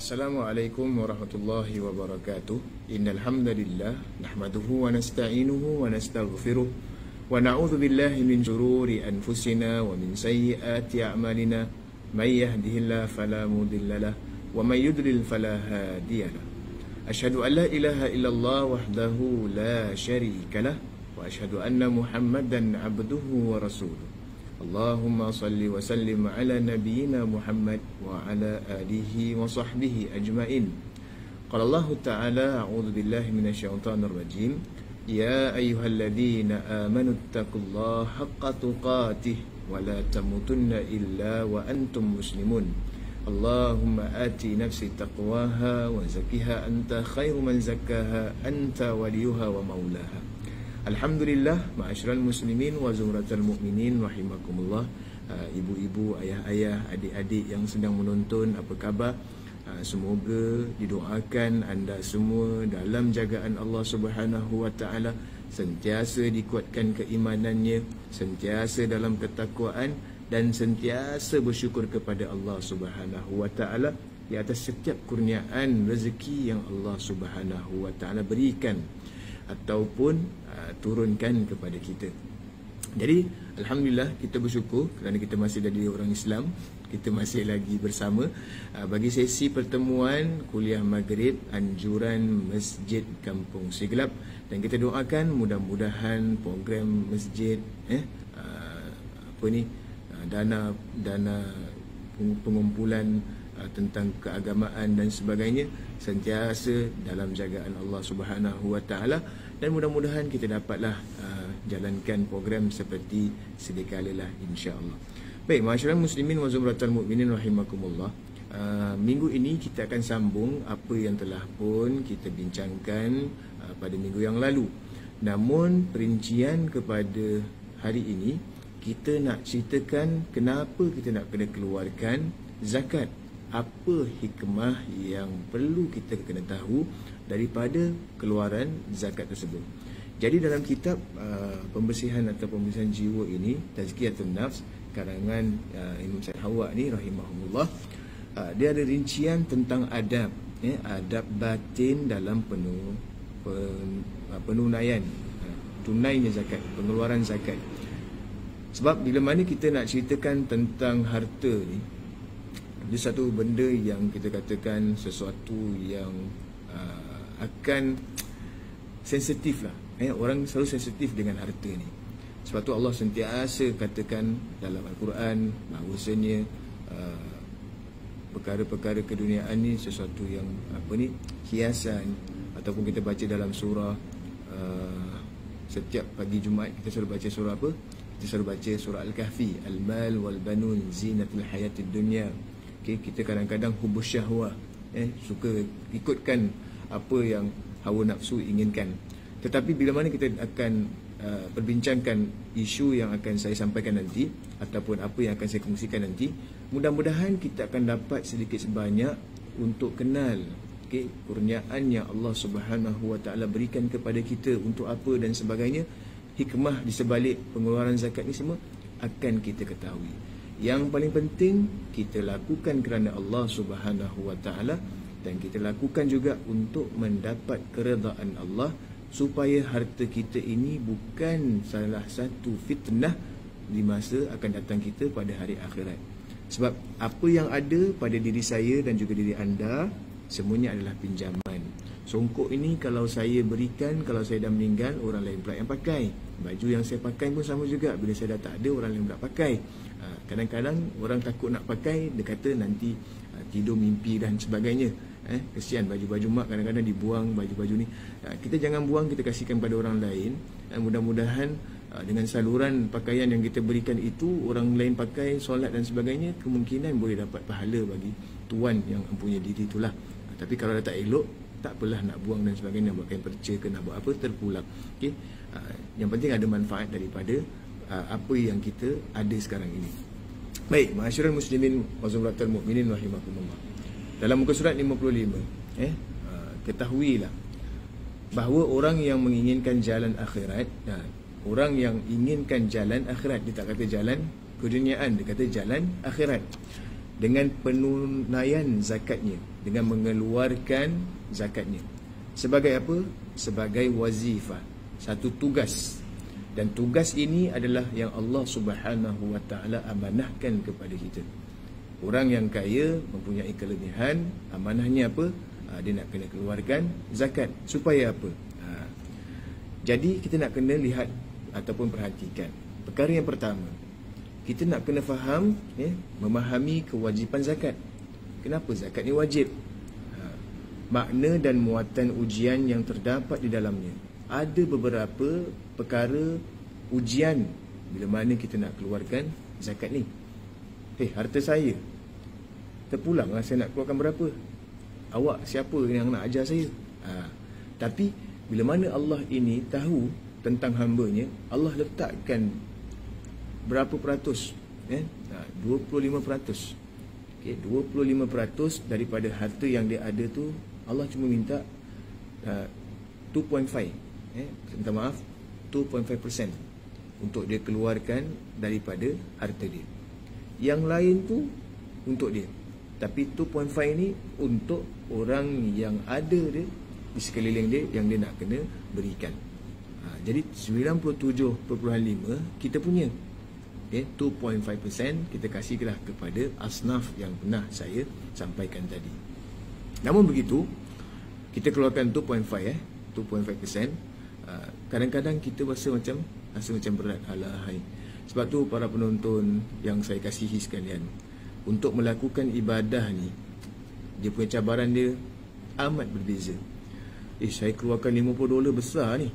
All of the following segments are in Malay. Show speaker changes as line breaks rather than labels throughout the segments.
Assalamualaikum warahmatullahi wabarakatuh. Innal hamdalillah nahmaduhu wa nasta'inuhu wa nastaghfiruh wa na'udzu billahi min shururi anfusina wa min sayyiati a'malina. May yahdihillahu fala mudilla lahu wa may yudlil fala hadiyalah. Asyhadu an la ilaha illallah wahdahu la syarika lah wa asyhadu anna Muhammadan 'abduhu wa rasuluh. Allahumma salli wa sallim ala nabiyyina Muhammad wa ala alihi wa sahbihi ajma'in. Qala Allah Ta'ala, a'udzu billahi minasyaitonir rajim. Ya ayyuhalladzina amanu taqullaha haqqa tuqatih wa la tamutunna illa wa antum muslimun. Allahumma ati nafsi taqwaha wa zakkiha anta khairu man zakkaha anta waliyuha wa maulaha. Alhamdulillah, ma'asyiral muslimin wa zumratal mu'minin rahimakumullah. Ibu-ibu, ayah-ayah, adik-adik yang sedang menonton, apa khabar? Semoga didoakan anda semua dalam jagaan Allah Subhanahu wa taala, sentiasa dikuatkan keimanannya, sentiasa dalam ketakwaan dan sentiasa bersyukur kepada Allah Subhanahu wa taala di atas setiap kurniaan rezeki yang Allah Subhanahu wa taala berikan ataupun turunkan kepada kita. Jadi alhamdulillah, kita bersyukur kerana kita masih jadi orang Islam, kita masih lagi bersama bagi sesi pertemuan kuliah Maghrib anjuran Masjid Kampung Siglap, dan kita doakan mudah-mudahan program masjid dana pengumpulan tentang keagamaan dan sebagainya sentiasa dalam jagaan Allah Subhanahu wa taala, dan mudah-mudahan kita dapatlah jalankan program seperti sedia kala lah, insya-Allah. Baik, ma'asyiral muslimin wa zumratal mu'minin rahimakumullah. Minggu ini kita akan sambung apa yang telah pun kita bincangkan pada minggu yang lalu. Namun perincian kepada hari ini, kita nak ceritakan kenapa kita nak kena keluarkan zakat. Apa hikmah yang perlu kita kena tahu daripada keluaran zakat tersebut. Jadi dalam kitab pembersihan atau pembersihan jiwa ini, Tazkiyatun Nafs karangan Imam Said Hawa ni rahimahullah, dia ada rincian tentang adab, adab batin dalam penunaian tunainya zakat, pengeluaran zakat. Sebab bila mana kita nak ceritakan tentang harta ni, dia satu benda yang kita katakan sesuatu yang akan sensitif lah. Orang selalu sensitif dengan harta ni. Sebab tu Allah sentiasa katakan dalam Al-Quran bahawasanya perkara-perkara keduniaan ni sesuatu yang hiasan. Ataupun kita baca dalam surah setiap pagi Jumaat kita selalu baca surah apa? Kita selalu baca surah Al-Kahfi, Al-Mal wal-Banun zinatul hayatid dunya. Kita kadang-kadang hubus syahwah, suka ikutkan apa yang hawa nafsu inginkan. Tetapi bila mana kita akan perbincangkan isu yang akan saya sampaikan nanti, ataupun apa yang akan saya kongsikan nanti, mudah-mudahan kita akan dapat sedikit sebanyak untuk kenal kurniaan yang Allah Subhanahu wa taala berikan kepada kita untuk apa dan sebagainya. Hikmah di sebalik pengeluaran zakat ni semua akan kita ketahui. Yang paling penting, kita lakukan kerana Allah Subhanahu wa taala, dan kita lakukan juga untuk mendapat keredaan Allah, supaya harta kita ini bukan salah satu fitnah di masa akan datang kita pada hari akhirat. Sebab apa yang ada pada diri saya dan juga diri anda, semuanya adalah pinjaman. Songkok ini kalau saya berikan, kalau saya dah meninggal, orang lain pula yang pakai. Baju yang saya pakai pun sama juga, bila saya dah tak ada, orang lain pula pakai. Kadang-kadang orang takut nak pakai, dia kata nanti tidur mimpi dan sebagainya. Kesian baju-baju mak kadang-kadang dibuang baju-baju ni. Kita jangan buang, kita kasihkan pada orang lain. Mudah-mudahan dengan saluran pakaian yang kita berikan itu, orang lain pakai, solat dan sebagainya, kemungkinan boleh dapat pahala bagi tuan yang mempunyai diri itulah. Tapi kalau dah tak elok, tak apalah nak buang dan sebagainya, nak buat kain perca ke nak buat apa, terpulang. Okay? Yang penting ada manfaat daripada apa yang kita ada sekarang ini. Baik, ma'asyiral muslimin wa zumratal mu'minin rahimakumullah. Dalam muka surat 55, ketahuilah bahawa orang yang menginginkan jalan akhirat, orang yang inginkan jalan akhirat, dia tak kata jalan keduniaan, dia kata jalan akhirat, dengan penunaian zakatnya, dengan mengeluarkan zakatnya. Sebagai apa? Sebagai wazifah, satu tugas. Dan tugas ini adalah yang Allah Subhanahu wa taala amanahkan kepada kita. Orang yang kaya mempunyai kelebihan, amanahnya apa? Dia nak kena keluarkan zakat. Supaya apa? Jadi kita nak kena lihat ataupun perhatikan. Perkara yang pertama, kita nak kena faham, memahami kewajipan zakat. Kenapa zakat ni wajib? Makna dan muatan ujian yang terdapat di dalamnya. Ada beberapa perkara ujian bila mana kita nak keluarkan zakat ni. Harta saya terpulang lah, saya nak keluarkan berapa? Awak siapa yang nak ajar saya? Tapi bila mana Allah ini tahu tentang hamba-Nya, Allah letakkan berapa peratus? 25%. 25% daripada harta yang dia ada tu, Allah cuma minta 2.5, minta maaf, 2.5% untuk dia keluarkan daripada harta dia. Yang lain tu untuk dia. Tapi 2.5 ni untuk orang yang ada dia di sekeliling dia, yang dia nak kena berikan. Jadi 97.5 kita punya. 2.5% kita kasihlah kepada asnaf yang pernah saya sampaikan tadi. Namun begitu, kita keluarkan 2.5%, kadang-kadang kita rasa macam berat. Alahai. Sebab tu para penonton yang saya kasihi sekalian, untuk melakukan ibadah ni, dia punya cabaran dia amat berbeza. Saya keluarkan $50 besar ni.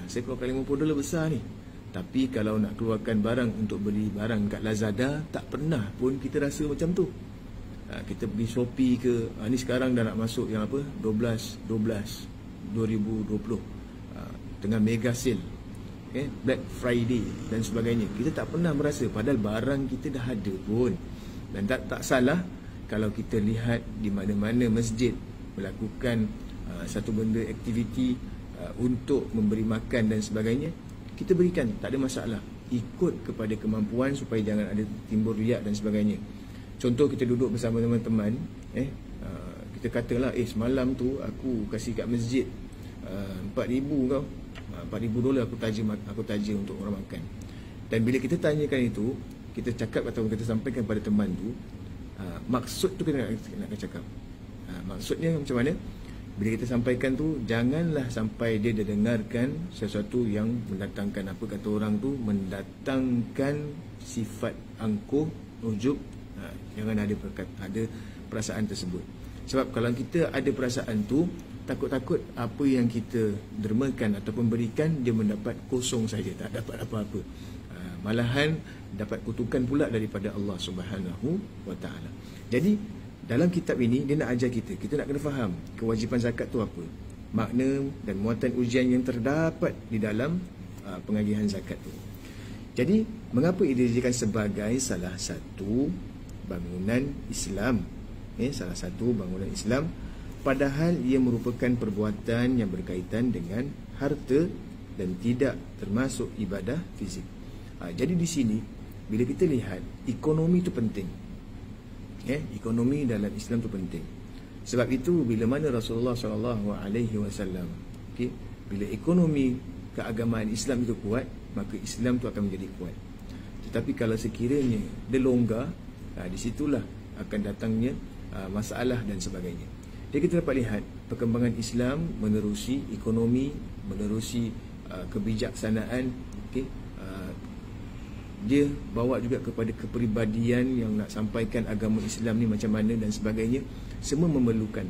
Saya keluarkan $50 besar ni. Tapi kalau nak keluarkan barang untuk beli barang kat Lazada, tak pernah pun kita rasa macam tu. Kita pergi Shopee ke, ni sekarang dah nak masuk yang apa, 12/12/2020, tengah mega sale, Black Friday dan sebagainya. Kita tak pernah merasa, padahal barang kita dah ada pun. Dan tak salah kalau kita lihat di mana-mana masjid melakukan satu benda aktiviti untuk memberi makan dan sebagainya, kita berikan, tak ada masalah, ikut kepada kemampuan supaya jangan ada timbul riak dan sebagainya. Contoh, kita duduk bersama teman-teman, kita katalah, semalam tu aku kasih kat masjid $4,000 kau, $4,000 aku taja untuk orang makan. Dan bila kita tanyakan itu, kita cakap atau kita sampaikan pada teman tu, maksud tu kita nak cakap. Maksudnya macam mana? Bila kita sampaikan tu, janganlah sampai dia dengarkan sesuatu yang mendatangkan, apa kata orang tu, mendatangkan sifat angkuh, ujub. Jangan ada perasaan tersebut. Sebab kalau kita ada perasaan tu, takut-takut apa yang kita dermakan ataupun berikan, dia mendapat kosong saja, tak dapat apa-apa. Malahan dapat kutukan pula daripada Allah Subhanahu wa taala. Jadi dalam kitab ini dia nak ajar kita nak kena faham kewajipan zakat tu apa, makna dan muatan ujian yang terdapat di dalam pengagihan zakat tu. Jadi mengapa ia dijadikan sebagai salah satu bangunan Islam? Salah satu bangunan Islam, padahal ia merupakan perbuatan yang berkaitan dengan harta dan tidak termasuk ibadah fizik. Jadi di sini bila kita lihat ekonomi itu penting, ekonomi dalam Islam itu penting. Sebab itu bila mana Rasulullah SAW, bila ekonomi keagamaan Islam itu kuat, maka Islam itu akan menjadi kuat. Tetapi kalau sekiranya dia longgar, di situlah akan datangnya masalah dan sebagainya. Jadi kita dapat lihat perkembangan Islam menerusi ekonomi, menerusi kebijaksanaan, dia bawa juga kepada kepribadian yang nak sampaikan agama Islam ni macam mana dan sebagainya. Semua memerlukan,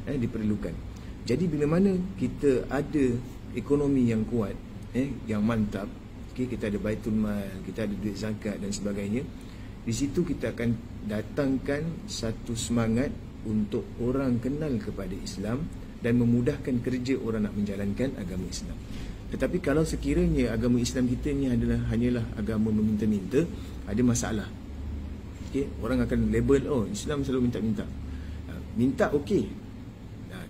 diperlukan. Jadi bila mana kita ada ekonomi yang kuat, yang mantap, kita ada baitul mal, kita ada duit zakat dan sebagainya, di situ kita akan datangkan satu semangat untuk orang kenal kepada Islam dan memudahkan kerja orang nak menjalankan agama Islam. Tetapi kalau sekiranya agama Islam kita ni hanyalah agama meminta-minta, ada masalah. Orang akan label, oh Islam selalu minta-minta. Minta okey.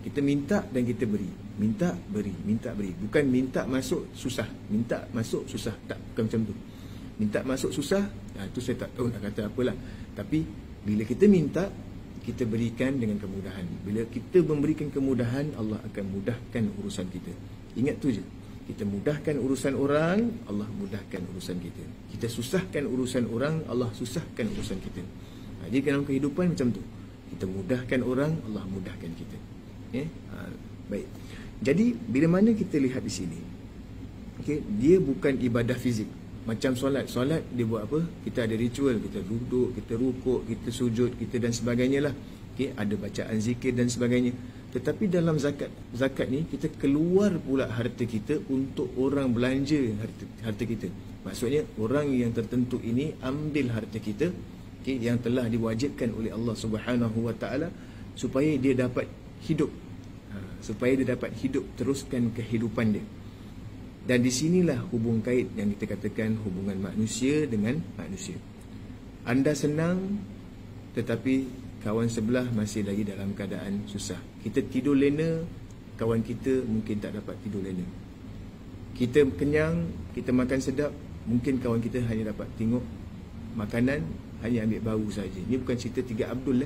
Kita minta dan kita beri. Minta, beri, minta, beri. Bukan minta masuk susah, minta masuk susah. Tak, bukan macam tu. Minta masuk susah, tu saya tak tahu nak kata apalah. Tapi bila kita minta, kita berikan dengan kemudahan. Bila kita memberikan kemudahan, Allah akan mudahkan urusan kita. Ingat tu je. Kita mudahkan urusan orang, Allah mudahkan urusan kita. Kita susahkan urusan orang, Allah susahkan urusan kita. Jadi dalam kehidupan macam tu. Kita mudahkan orang, Allah mudahkan kita. Baik. Jadi bila mana kita lihat di sini, dia bukan ibadah fizik. Macam solat. Solat dia buat apa? Kita ada ritual, kita duduk, kita rukuk, kita sujud, kita dan sebagainya lah. Ada bacaan zikir dan sebagainya. Tetapi dalam zakat ni, kita keluar pula harta kita untuk orang belanja harta kita. Maksudnya orang yang tertentu ini ambil harta kita, yang telah diwajibkan oleh Allah Subhanahu Wa Taala, supaya dia dapat hidup, supaya dia dapat hidup, teruskan kehidupan dia. Dan di sinilah hubung kait yang kita katakan hubungan manusia dengan manusia. Anda senang, tetapi kawan sebelah masih lagi dalam keadaan susah. Kita tidur lena, kawan kita mungkin tak dapat tidur lena. Kita kenyang, kita makan sedap, mungkin kawan kita hanya dapat tengok makanan, hanya ambil bau saja. Ini bukan cerita 3 Abdul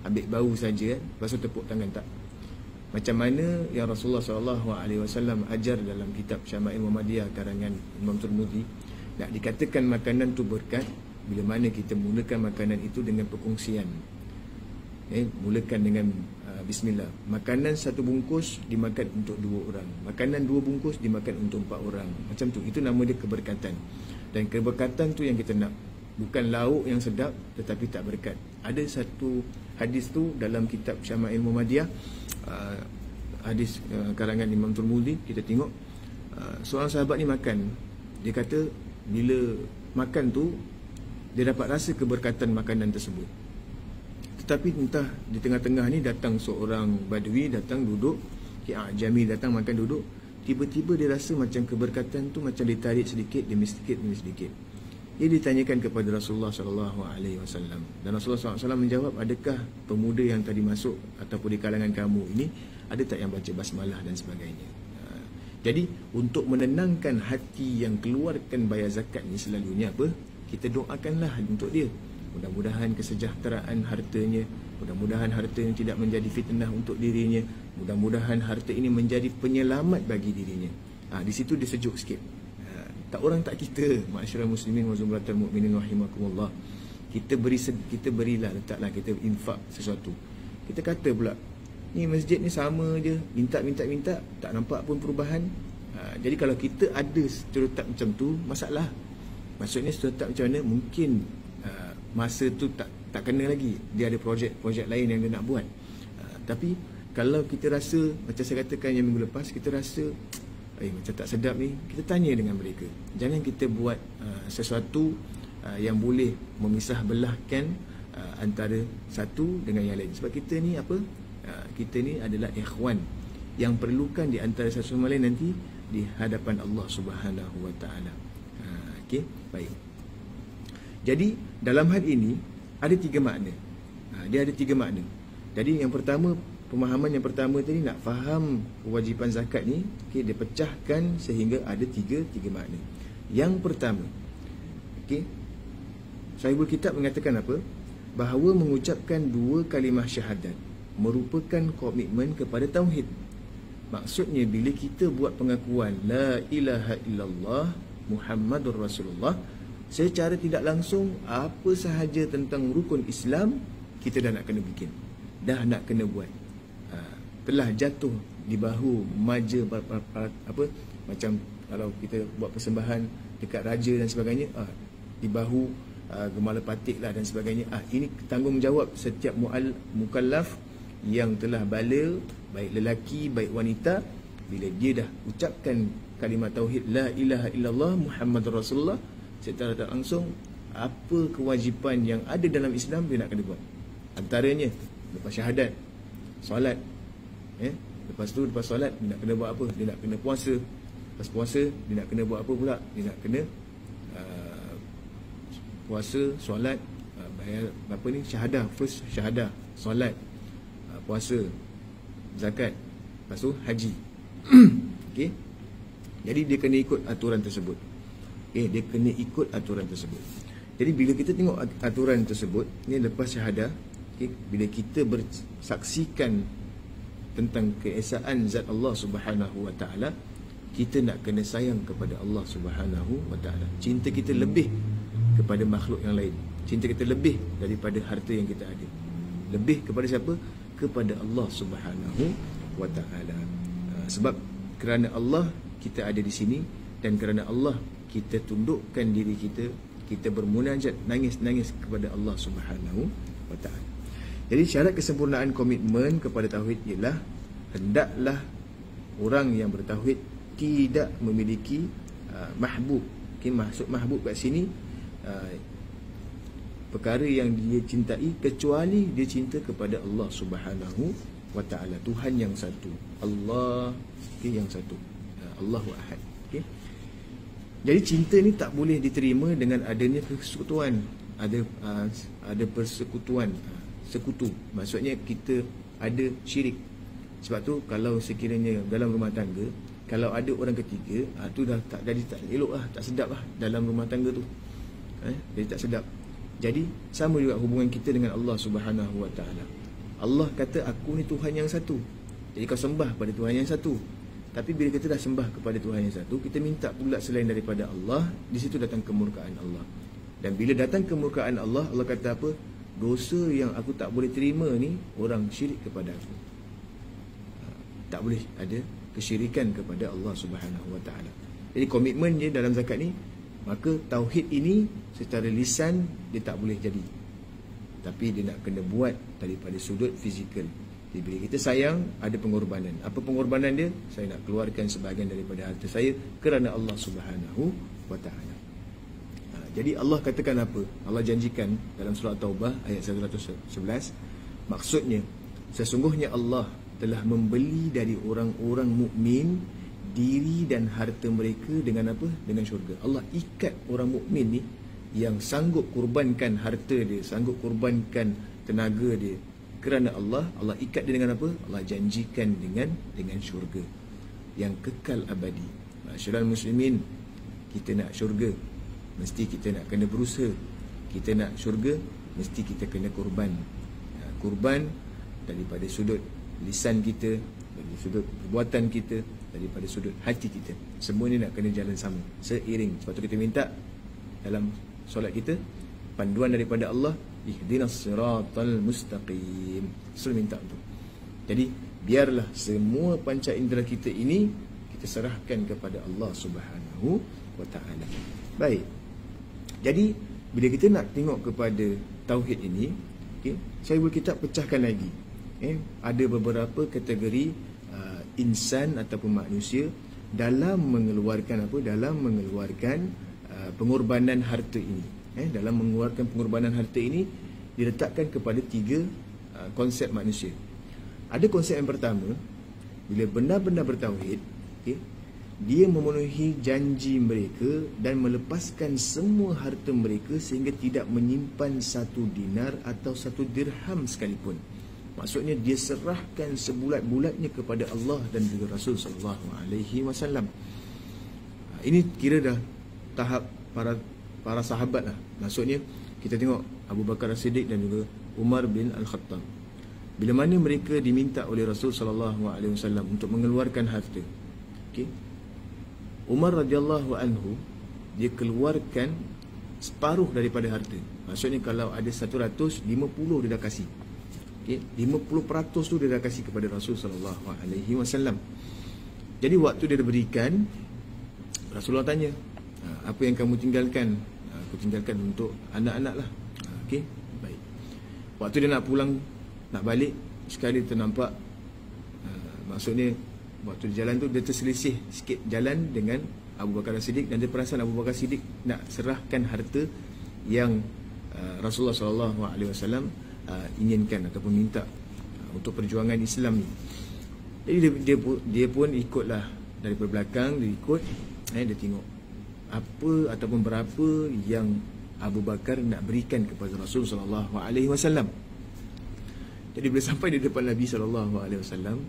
ambil bau saja, lepas tu tepuk tangan, tak. Macam mana yang Rasulullah SAW ajar dalam kitab Syama'il Muhammadiyah karangan Imam Tirmidzi, nak dikatakan makanan tu berkat bila mana kita mulakan makanan itu dengan perkongsian. Mulakan dengan bismillah. Makanan 1 bungkus dimakan untuk 2 orang. Makanan 2 bungkus dimakan untuk 4 orang. Macam tu. Itu nama dia keberkatan. Dan keberkatan tu yang kita nak. Bukan lauk yang sedap tetapi tak berkat. Ada satu hadis tu dalam kitab Syama'il Muhammadiyah, hadis karangan Imam Tirmidzi. Kita tengok seorang sahabat ni makan. Dia kata bila makan tu dia dapat rasa keberkatan makanan tersebut. Tetapi entah di tengah-tengah ni datang seorang badui, datang duduk, Jami datang makan duduk, tiba-tiba dia rasa macam keberkatan tu macam ditarik sedikit demi sedikit demi sedikit. Dia ditanyakan kepada Rasulullah SAW, dan Rasulullah SAW menjawab, adakah pemuda yang tadi masuk ataupun di kalangan kamu ini ada tak yang baca basmalah dan sebagainya. Jadi untuk menenangkan hati yang keluarkan bayar zakat ni, selalunya apa? Kita doakanlah untuk dia. Mudah-mudahan kesejahteraan hartanya, mudah-mudahan hartanya tidak menjadi fitnah untuk dirinya, mudah-mudahan harta ini menjadi penyelamat bagi dirinya. Di situ dia sejuk sikit. Tak orang tak kita, ma'asyiral muslimin wa zumratal mu'minin rahimakumullah. Kita berilah, letaklah, kita infak sesuatu. Kita kata pula, ni masjid ni sama je, minta, tak nampak pun perubahan. Jadi kalau kita ada stereotip macam tu, masalah. Maksudnya stereotip macam mana, mungkin masa tu tak kena lagi. Dia ada projek lain yang dia nak buat. Tapi kalau kita rasa, macam saya katakan yang minggu lepas, kita rasa macam tak sedap ni, kita tanya dengan mereka. Jangan kita buat sesuatu yang boleh memisah belahkan antara satu dengan yang lain. Sebab kita ni apa? Kita ni adalah ikhwan yang perlukan di antara satu sama lain nanti di hadapan Allah Subhanahu Wa Taala. Okey, baik. Jadi dalam hal ini ada 3 makna. Dia ada 3 makna. Jadi yang pertama, pemahaman yang pertama tadi, nak faham kewajipan zakat ni, dia pecahkan sehingga ada 3 makna. Yang pertama, Sahibul Kitab mengatakan apa? Bahawa mengucapkan 2 kalimah syahadat merupakan komitmen kepada tauhid. Maksudnya bila kita buat pengakuan la ilaha illallah Muhammadur Rasulullah, secara tidak langsung apa sahaja tentang rukun Islam kita dah nak kena bikin, dah nak kena buat. Telah jatuh di bahu maja apa, macam kalau kita buat persembahan dekat raja dan sebagainya, di bahu gemala patik lah dan sebagainya. Ini tanggungjawab setiap mukallaf yang telah baligh, baik lelaki baik wanita, bila dia dah ucapkan kalimat tauhid la ilaha illallah Muhammadur Rasulullah, secara tak langsung apa kewajipan yang ada dalam Islam dia nak kena buat. Antaranya lepas syahadat, solat, lepas tu lepas solat dia nak kena buat apa? Dia nak kena puasa. Lepas puasa dia nak kena buat apa pula? Dia nak kena puasa, solat, bayar apa ni, syahadah, first syahadah, solat, puasa, zakat, lepas tu haji. Okey. Jadi dia kena ikut aturan tersebut. Dia kena ikut aturan tersebut. Jadi bila kita tengok aturan tersebut, ni lepas syahadah, bila kita bersaksikan tentang keesaan zat Allah Subhanahu wa taala, kita nak kena sayang kepada Allah Subhanahu wa taala. Cinta kita lebih kepada makhluk yang lain. Cinta kita lebih daripada harta yang kita ada. Lebih kepada siapa? Kepada Allah Subhanahu wa taala. Sebab kerana Allah kita ada di sini, dan kerana Allah kita tundukkan diri kita, kita bermunajat, nangis-nangis kepada Allah Subhanahu wa taala. Jadi syarat kesempurnaan komitmen kepada tauhid ialah hendaklah orang yang bertauhid tidak memiliki mahbub. Maksud mahbub kat sini perkara yang dia cintai kecuali dia cinta kepada Allah Subhanahu wa taala, Tuhan yang satu, Allah yang satu, Allahu Ahad. Jadi cinta ni tak boleh diterima dengan adanya persekutuan, ada persekutuan, sekutu. Maksudnya kita ada syirik. Sebab tu kalau sekiranya dalam rumah tangga, kalau ada orang ketiga, tu dah tak jadi, tak elok lah, tak sedap lah dalam rumah tangga tu. Jadi tak sedap. Jadi sama juga hubungan kita dengan Allah Subhanahu wa taala. Allah kata aku ni Tuhan yang satu. Jadi kau sembah pada Tuhan yang satu. Tapi bila kita dah sembah kepada Tuhan yang satu, kita minta pula selain daripada Allah, di situ datang kemurkaan Allah. Dan bila datang kemurkaan Allah, Allah kata apa? Dosa yang aku tak boleh terima ni, orang syirik kepada aku. Tak boleh ada kesyirikan kepada Allah Subhanahu wa taala. Jadi komitmen dia dalam zakat ni, maka tauhid ini secara lisan dia tak boleh jadi. Tapi dia nak kena buat daripada sudut fizikal. Jadi bila kita sayang, ada pengorbanan. Apa pengorbanan dia? Saya nak keluarkan sebahagian daripada harta saya kerana Allah Subhanahu wa taala. Jadi Allah katakan apa? Allah janjikan dalam surah Taubah ayat 111, maksudnya sesungguhnya Allah telah membeli dari orang-orang mukmin diri dan harta mereka dengan apa? Dengan syurga. Allah ikat orang mukmin ni yang sanggup kurbankan harta dia, sanggup kurbankan tenaga dia kerana Allah, Allah ikat dia dengan apa? Allah janjikan dengan syurga yang kekal abadi. Masyarakat muslimin, kita nak syurga, mesti kita nak kena berusaha. Kita nak syurga, mesti kita kena kurban. Kurban daripada sudut lisan kita, dari sudut perbuatan kita, daripada sudut hati kita. Semua ni nak kena jalan sama, seiring. Sebab tu kita minta dalam solat kita panduan daripada Allah, ihdinas siratal mustaqim. Selalu minta tu. Jadi biarlah semua panca indera kita ini kita serahkan kepada Allah Subhanahu wa taala. Baik. Jadi bila kita nak tengok kepada tauhid ini, saya boleh kita pecahkan lagi. Ada beberapa kategori insan ataupun manusia dalam mengeluarkan apa? Dalam mengeluarkan pengorbanan harta ini. Dalam mengeluarkan pengorbanan harta ini diletakkan kepada tiga konsep manusia. Ada konsep yang pertama, bila benar-benar bertauhid, dia memenuhi janji mereka dan melepaskan semua harta mereka sehingga tidak menyimpan satu dinar atau satu dirham sekalipun. Maksudnya dia serahkan sebulat-bulatnya kepada Allah dan juga Rasul sallallahu alaihi wasallam. Ini kira dah tahap para sahabat lah. Maksudnya kita tengok Abu Bakar As-Siddiq dan juga Umar bin Al-Khattab. Bila mana mereka diminta oleh Rasul sallallahu alaihi wasallam untuk mengeluarkan harta. Umar radhiyallahu anhu dia keluarkan separuh daripada harta. Maksudnya kalau ada 100, 50 dia dah kasih. 50% tu dia dah kasih kepada Rasul sallallahu alaihi wasallam. Jadi waktu dia berikan, Rasulullah tanya, apa yang kamu tinggalkan aku tinggalkan untuk anak-anak lah. Okey, baik. Waktu dia nak pulang, nak balik, sekali ternampak, maksudnya waktu di jalan tu dia terselisih sikit jalan dengan Abu Bakar As-Siddiq, dan dia perasan Abu Bakar As-Siddiq nak serahkan harta yang Rasulullah SAW inginkan ataupun minta untuk perjuangan Islam ni. Jadi dia pun ikutlah dari belakang, dia ikut, dia tengok apa ataupun berapa yang Abu Bakar nak berikan kepada Rasulullah SAW. Jadi bila sampai di depan Nabi SAW,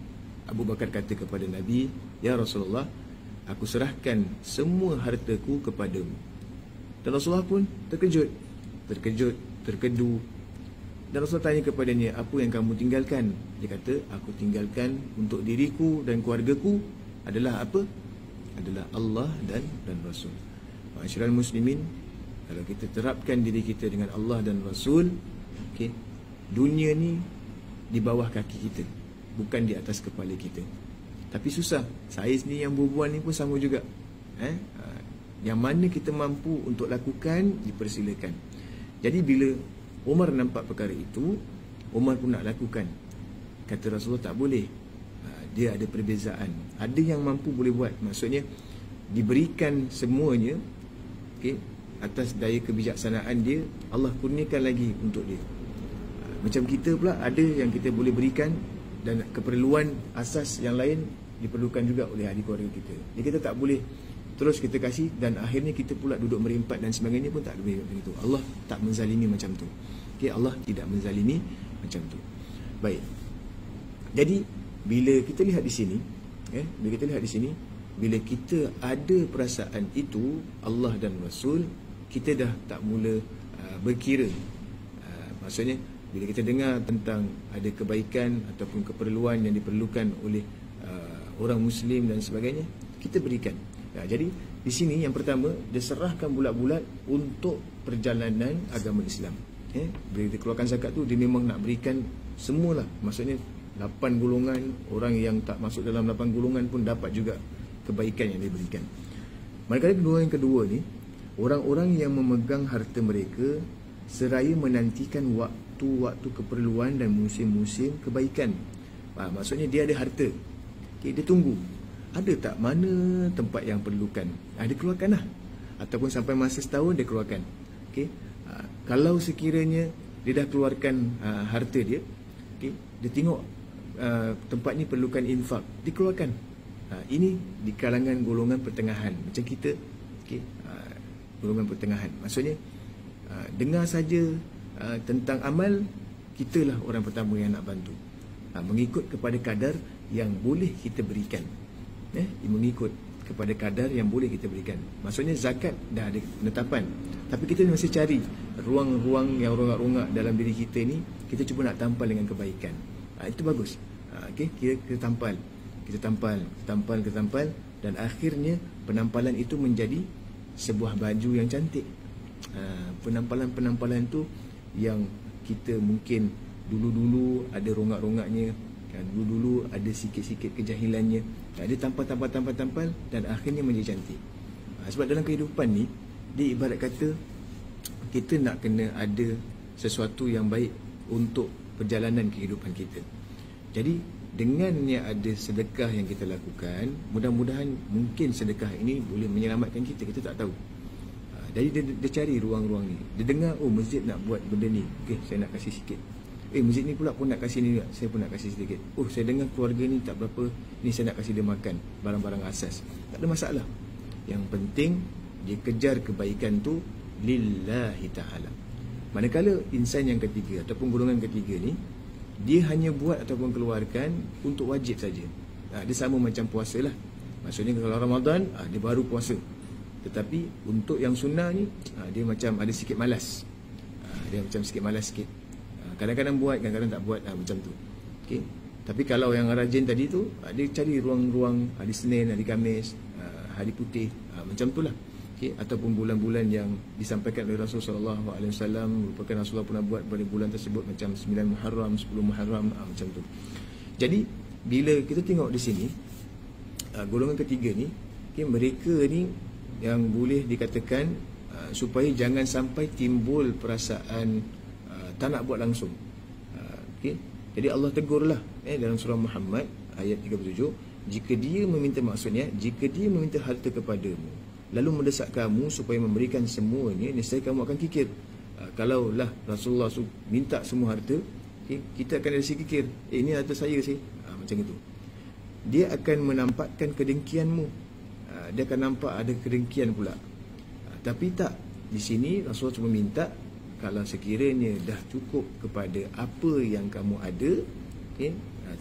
Abu Bakar kata kepada Nabi, "Ya Rasulullah, aku serahkan semua hartaku kepadamu." Dan Rasulullah pun terkejut, terkedu. Dan Rasulullah tanya kepadanya, "Apa yang kamu tinggalkan?" Dia kata, "Aku tinggalkan untuk diriku dan keluargaku adalah apa? Adalah Allah dan Rasul." Ma'asyiral muslimin, kalau kita terapkan diri kita dengan Allah dan Rasul, okey, dunia ni di bawah kaki kita, bukan di atas kepala kita. Tapi susah. Saya sendiri yang berbual ni pun sama juga. Yang mana kita mampu untuk lakukan, dipersilakan. Jadi bila Umar nampak perkara itu, Umar pun nak lakukan. Kata Rasulullah, tak boleh. Dia ada perbezaan. Ada yang mampu boleh buat. Maksudnya diberikan semuanya, okay, atas daya kebijaksanaan dia, Allah kurniakan lagi untuk dia. Macam kita pula, ada yang kita boleh berikan, dan keperluan asas yang lain diperlukan juga oleh ahli keluarga kita. Jadi kita tak boleh terus kita kasih dan akhirnya kita pula duduk merempat dan sebagainya, pun tak boleh begitu. Allah tak menzalimi macam tu. Okay, Allah tidak menzalimi macam tu. Baik. Jadi bila kita lihat di sini, bila kita ada perasaan itu, Allah dan Rasul, kita dah tak mula berkira. Maksudnya bila kita dengar tentang ada kebaikan ataupun keperluan yang diperlukan oleh orang Muslim dan sebagainya, kita berikan. Jadi di sini yang pertama, dia serahkan bulat-bulat untuk perjalanan agama Islam. Bila dia keluarkan zakat tu, dia memang nak berikan semualah. Maksudnya 8 golongan, orang yang tak masuk dalam 8 golongan pun dapat juga kebaikan yang dia berikan. Manakala golongan yang kedua ni, orang-orang yang memegang harta mereka seraya menantikan waktu-waktu keperluan dan musim-musim kebaikan. Maksudnya dia ada harta, dia tunggu ada tak mana tempat yang perlukan, dia keluarkan lah. Ataupun sampai masa setahun dia keluarkan. Kalau sekiranya dia dah keluarkan harta dia, dia tengok tempat ni perlukan infak, dikeluarkan. Ini di kalangan golongan pertengahan macam kita. Golongan pertengahan, maksudnya dengar saja tentang amal, kitalah orang pertama yang nak bantu, mengikut kepada kadar yang boleh kita berikan. Mengikut kepada kadar yang boleh kita berikan. Maksudnya zakat dah ada penetapan, tapi kita masih cari ruang-ruang yang rongak-rongak dalam diri kita ni. Kita cuba nak tampal dengan kebaikan. Itu bagus. Kita tampal, dan akhirnya penampalan itu menjadi sebuah baju yang cantik. Penampalan tu yang kita mungkin dulu-dulu ada rongak-rongaknya, dulu-dulu ada sikit-sikit kejahilannya, dia tampal dan akhirnya menjadi cantik. Sebab dalam kehidupan ni, dia ibarat kata kita nak kena ada sesuatu yang baik untuk perjalanan kehidupan kita. Jadi dengannya ada sedekah yang kita lakukan, mudah-mudahan mungkin sedekah ini boleh menyelamatkan kita. Kita tak tahu. Jadi dia cari ruang-ruang ni. Dia dengar, masjid nak buat benda ni, saya nak kasih sikit. Masjid ni pula pun nak kasih ni juga, saya pun nak kasih sedikit. Saya dengar keluarga ni tak berapa, ni saya nak kasih dia makan barang-barang asas. Tak ada masalah. Yang penting dia kejar kebaikan tu lillahi ta'ala. Manakala insan yang ketiga ataupun golongan ketiga ni, dia hanya buat ataupun keluarkan untuk wajib saja. Dia sama macam puasa lah. Maksudnya kalau Ramadan, dia baru puasa. Tetapi untuk yang sunnah ni, dia macam ada sikit malas. Dia macam sikit malas sikit. Kadang-kadang buat, kadang-kadang tak buat, macam tu. Tapi kalau yang rajin tadi tu, dia cari ruang-ruang hari Senin, hari Khamis, hari putih, macam tu lah. Ataupun bulan-bulan yang disampaikan oleh Rasulullah SAW, merupakan Rasulullah pernah buat pada bulan tersebut, macam 9 Muharram, 10 Muharram, macam tu. Jadi bila kita tengok di sini, golongan ketiga ni, mereka ni yang boleh dikatakan supaya jangan sampai timbul perasaan tak nak buat langsung. Okey. Jadi Allah tegurlah dalam surah Muhammad ayat 37, jika dia meminta, maksudnya jika dia meminta harta kepadamu lalu mendesak kamu supaya memberikan semuanya, nescaya kamu akan kikir. Kalaulah Rasulullah minta semua harta, kita akan ada si kikir, ini harta saya sih, macam itu. Dia akan menampakkan kedengkianmu, dia akan nampak ada kedengkian pula. Tapi tak, di sini Rasulullah cuma minta kalau sekiranya dah cukup kepada apa yang kamu ada,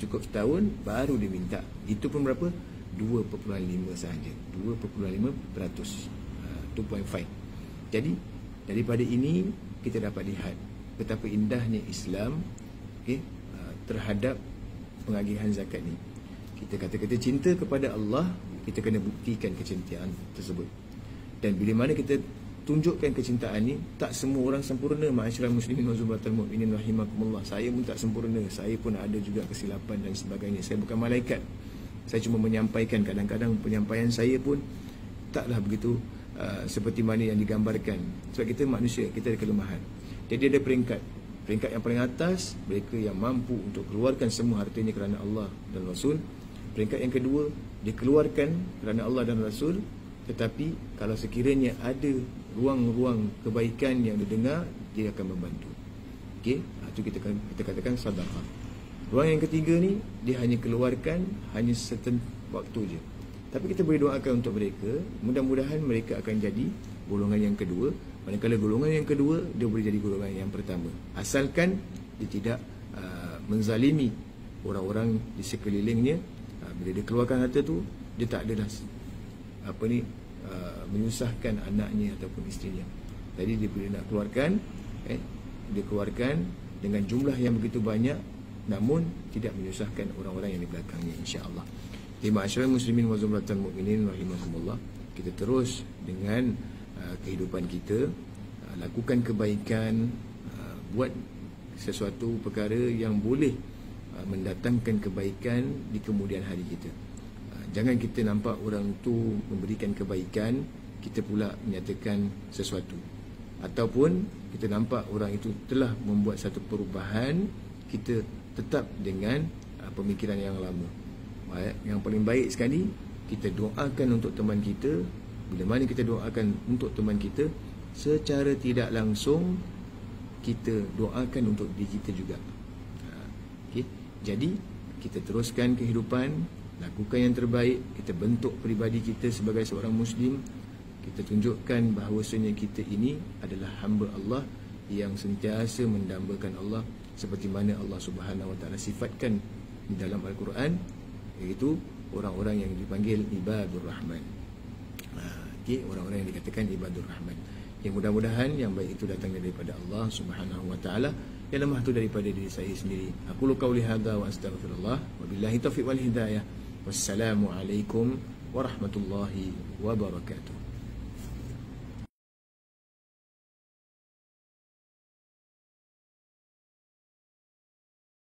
cukup setahun, baru dia minta. Itu pun berapa? 2.5 sahaja, 2.5%, 2.5. Jadi daripada ini kita dapat lihat betapa indahnya Islam terhadap pengagihan zakat ni. Kita kata kita cinta kepada Allah, kita kena buktikan kecintaan tersebut. Dan bila mana kita tunjukkan kecintaan ni, tak semua orang sempurna. Ma'asyiral muslimin wa zumratal mu'minin rahimakumullah. Saya pun tak sempurna, saya pun ada juga kesilapan dan sebagainya. Saya bukan malaikat. Saya cuma menyampaikan, kadang-kadang penyampaian saya pun taklah begitu seperti mana yang digambarkan. Sebab kita manusia, kita ada kelemahan. Jadi ada peringkat. Peringkat yang paling atas, mereka yang mampu untuk keluarkan semua hartanya kerana Allah dan Rasul. Peringkat yang kedua, dikeluarkan kerana Allah dan Rasul, tetapi kalau sekiranya ada ruang-ruang kebaikan yang didengar, dia akan membantu. Okey, itu kita katakan sedekah. Ruang yang ketiga ni, dia hanya keluarkan hanya certain waktu je. Tapi kita boleh doakan untuk mereka, mudah-mudahan mereka akan jadi golongan yang kedua. Manakala golongan yang kedua, dia boleh jadi golongan yang pertama, asalkan dia tidak menzalimi orang-orang di sekelilingnya. Bila dia keluarkan harta tu, dia tak adalah menyusahkan anaknya ataupun isterinya. Jadi dia boleh nak keluarkan, dia keluarkan dengan jumlah yang begitu banyak, namun tidak menyusahkan orang-orang yang di belakangnya, insya-Allah. Ma'asyiral muslimin wa zumratal mu'minin rahimakumullah. Kita terus dengan kehidupan kita, lakukan kebaikan, buat sesuatu perkara yang boleh mendatangkan kebaikan di kemudian hari kita. Jangan kita nampak orang tu memberikan kebaikan, kita pula menyatakan sesuatu. Ataupun kita nampak orang itu telah membuat satu perubahan, kita tetap dengan pemikiran yang lama. Yang paling baik sekali, kita doakan untuk teman kita. Bila mana kita doakan untuk teman kita, secara tidak langsung kita doakan untuk diri kita juga. Okay? Jadi kita teruskan kehidupan, lakukan yang terbaik, kita bentuk peribadi kita sebagai seorang Muslim. Kita tunjukkan bahawasanya kita ini adalah hamba Allah yang sentiasa mendambakan Allah, seperti mana Allah Subhanahu Wa Taala sifatkan di dalam Al-Quran, iaitu orang-orang yang dipanggil ibadur rahman. Orang-orang yang dikatakan ibadur rahman. Yang mudah-mudahan yang baik itu datang daripada Allah Subhanahu Wa Taala, yang lemah itu daripada diri saya sendiri. Aku qauli hadza wa astaghfirullah wa billahi taufiq wal hidayah. Wassalamualaikum warahmatullahi wabarakatuh.